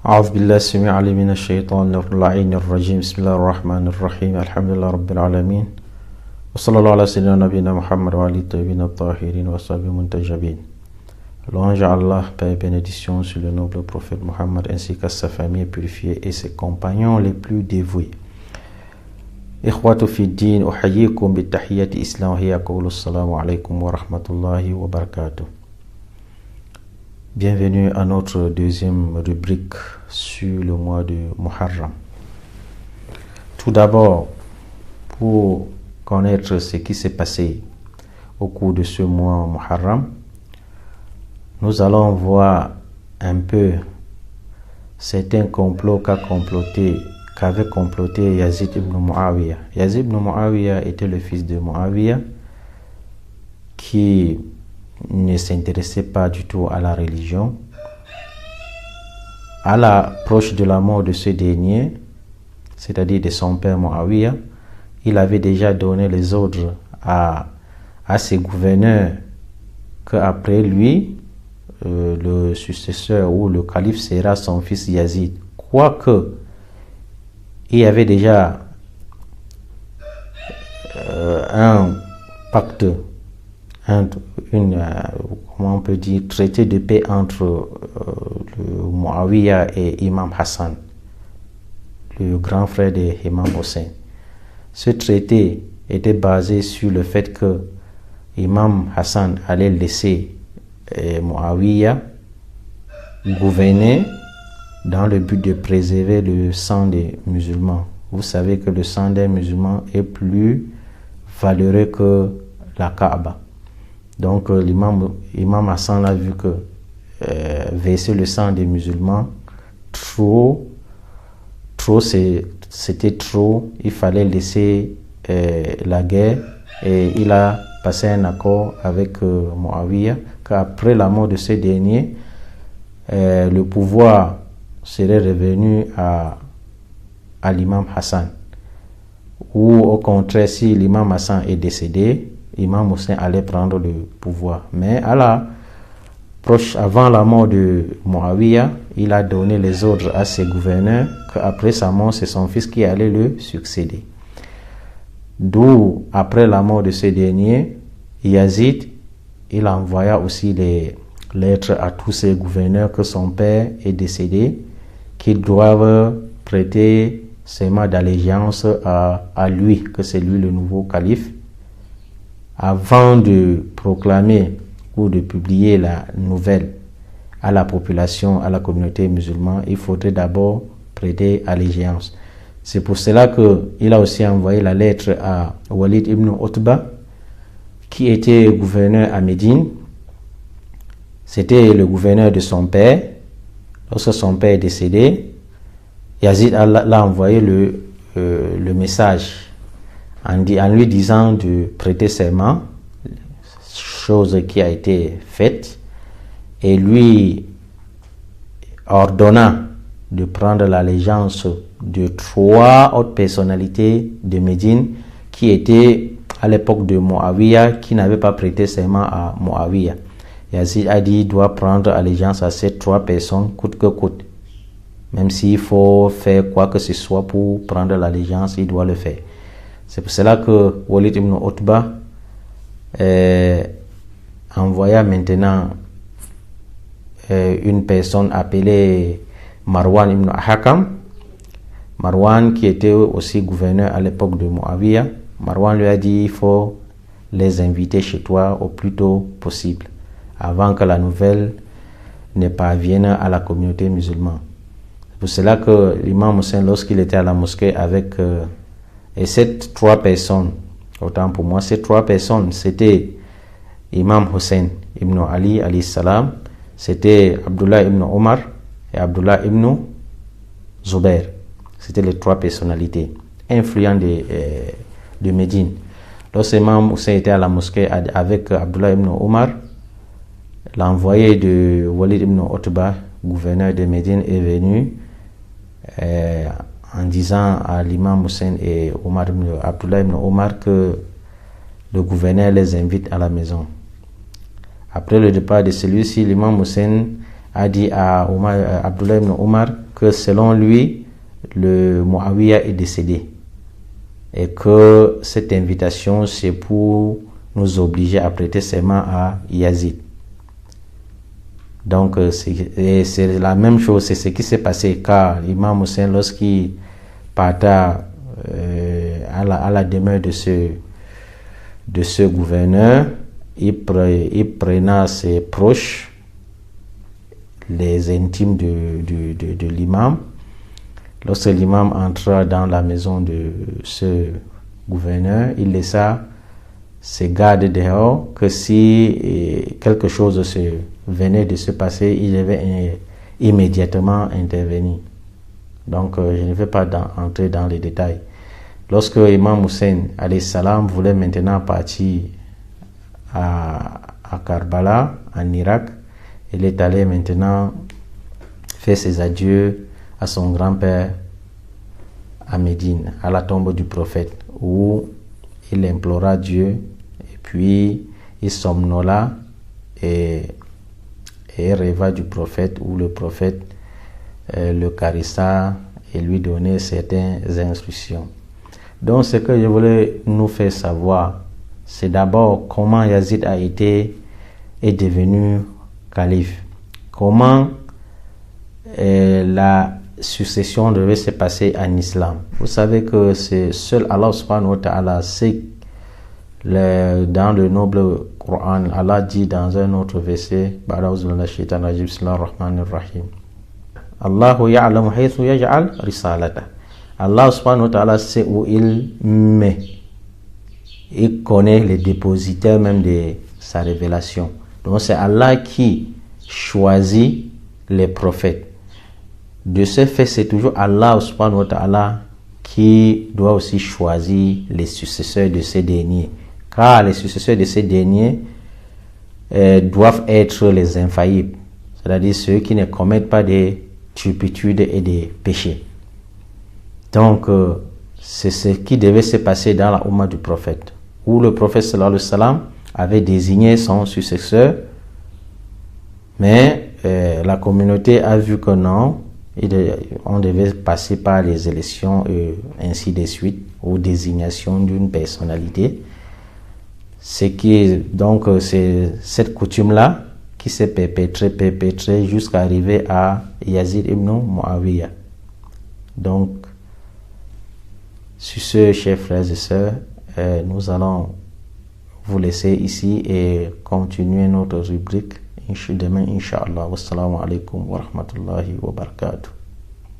أعوذ بالله السميع العليم من الشيطان اللعين الرجيم بسم الله الرحمن الرحيم الحمد لله رب العالمين وصلى الله على سيدنا نبينا محمد وعلى الطيبين الطاهرين وصحبه المنتجبين. Louange à Allah, paix et bénédiction sur le noble prophète Mohammed ainsi qu'à sa famille purifiée et ses compagnons les plus dévoués. إخوة في الدين أحييكم بالتحية الإسلام وهي قول السلام عليكم ورحمة الله وبركاته. Bienvenue à notre deuxième rubrique sur le mois de Muharram. Tout d'abord, pour connaître ce qui s'est passé au cours de ce mois Muharram, nous allons voir un peu certains complots qu'avait comploté Yazid ibn Muawiyah. Yazid ibn Muawiyah était le fils de Muawiyah qui ne s'intéressait pas du tout à la religion. À l'approche de la mort de ce dernier, c'est-à-dire de son père Muawiyah, il avait déjà donné les ordres à ses gouverneurs qu'après lui, le successeur ou le calife sera son fils Yazid. Quoique, il y avait déjà un pacte, comment on peut dire, traité de paix entre le Muawiyah et Imam Hassan, le grand frère de Imam Hussein. Ce traité était basé sur le fait que Imam Hassan allait laisser Muawiyah gouverner dans le but de préserver le sang des musulmans. Vous savez que le sang des musulmans est plus valeureux que la Kaaba. Donc l'imam Hassan a vu que verser le sang des musulmans, c'était trop, il fallait laisser la guerre, et il a passé un accord avec Muawiyah qu'après la mort de ce dernier, le pouvoir serait revenu à l'imam Hassan, ou au contraire, si l'imam Hassan est décédé, Imam Hussein allait prendre le pouvoir. Mais avant la mort de Muawiyah, il a donné les ordres à ses gouverneurs qu'après sa mort, c'est son fils qui allait le succéder. D'où, après la mort de ce dernier, Yazid, il envoya aussi les lettres à tous ses gouverneurs que son père est décédé, qu'ils doivent prêter serment d'allégeance à lui, que c'est lui le nouveau calife. Avant de proclamer ou de publier la nouvelle à la population, à la communauté musulmane, il faudrait d'abord prêter allégeance. C'est pour cela qu'il a aussi envoyé la lettre à Walid ibn Utba, qui était gouverneur à Médine. C'était le gouverneur de son père. Lorsque son père est décédé, Yazid l'a envoyé le message en lui disant de prêter serment, chose qui a été faite, et lui ordonna de prendre l'allégeance de 3 autres personnalités de Médine qui étaient à l'époque de Muawiyah, qui n'avaient pas prêté serment à Muawiyah. Yazid a dit qu'il doit prendre allégeance à ces 3 personnes coûte que coûte. Même s'il faut faire quoi que ce soit pour prendre l'allégeance, il doit le faire. C'est pour cela que Walid ibn Utba envoya maintenant une personne appelée Marwan ibn Hakam. Marwan, qui était aussi gouverneur à l'époque de Muawiyah, Marwan lui a dit il faut les inviter chez toi au plus tôt possible, avant que la nouvelle ne parvienne à la communauté musulmane. C'est pour cela que l'imam Hussein, lorsqu'il était à la mosquée avec et ces 3 personnes, autant pour moi, ces 3 personnes, c'était Imam Hussein ibn Ali alayhi salam, c'était Abdullah ibn Omar et Abdullah ibn Zubair. C'était les 3 personnalités influentes de Médine. Lorsque Imam Hussein était à la mosquée avec Abdullah ibn Omar, l'envoyé de Walid ibn Utba, gouverneur de Médine, est venu en disant à l'imam Hussein et Abdullah ibn Omar que le gouverneur les invite à la maison. Après le départ de celui-ci, l'imam Hussein a dit à Abdullah ibn Omar que selon lui, le Muawiyah est décédé et que cette invitation c'est pour nous obliger à prêter serment à Yazid. Donc c'est la même chose, c'est ce qui s'est passé car l'imam Hussein, lorsqu'il partait à la demeure de ce gouverneur, il prenait ses proches, les intimes de l'imam. Lorsque l'imam entra dans la maison de ce gouverneur, il laissa ses gardes dehors, que si quelque chose venait de se passer, il devait immédiatement intervenir. Donc je ne vais pas entrer dans les détails. Lorsque Imam Hussein alayhi salam voulait maintenant partir à Karbala, en Irak, il est allé maintenant faire ses adieux à son grand-père à Médine, à la tombe du prophète, où il implora Dieu, et puis il somnola et rêva du prophète, où le prophète le caressa et lui donnait certaines instructions. Donc ce que je voulais nous faire savoir, c'est d'abord comment Yazid est devenu calife, comment la succession devait se passer en islam. Vous savez que c'est seul Allah subhanahu wa ta'ala sait. Dans le noble Coran, Allah dit dans un autre verset, Allahu ya'lamu haythu yaj'al risalata. Allah subhanahu wa ta'ala sait où il met. Il connaît les dépositaires même de sa révélation. Donc c'est Allah qui choisit les prophètes. De ce fait, c'est toujours Allah subhanahu wa ta'ala qui doit aussi choisir les successeurs de ces derniers. Car les successeurs de ces derniers doivent être les infaillibles, c'est-à-dire ceux qui ne commettent pas des turpitudes et des péchés. Donc, c'est ce qui devait se passer dans la Ummah du prophète, où le prophète sallallahu alayhi wa sallam avait désigné son successeur, mais la communauté a vu que non, on devait passer par les élections et ainsi de suite, ou désignation d'une personnalité. Donc c'est cette coutume-là qui s'est perpétrée jusqu'à arriver à Yazid ibn Muawiyah. Donc, sur ce, chers frères et sœurs, nous allons vous laisser ici et continuer notre rubrique demain, Inch'Allah. Wassalamu alaikum wa rahmatullahi wa barakatuh.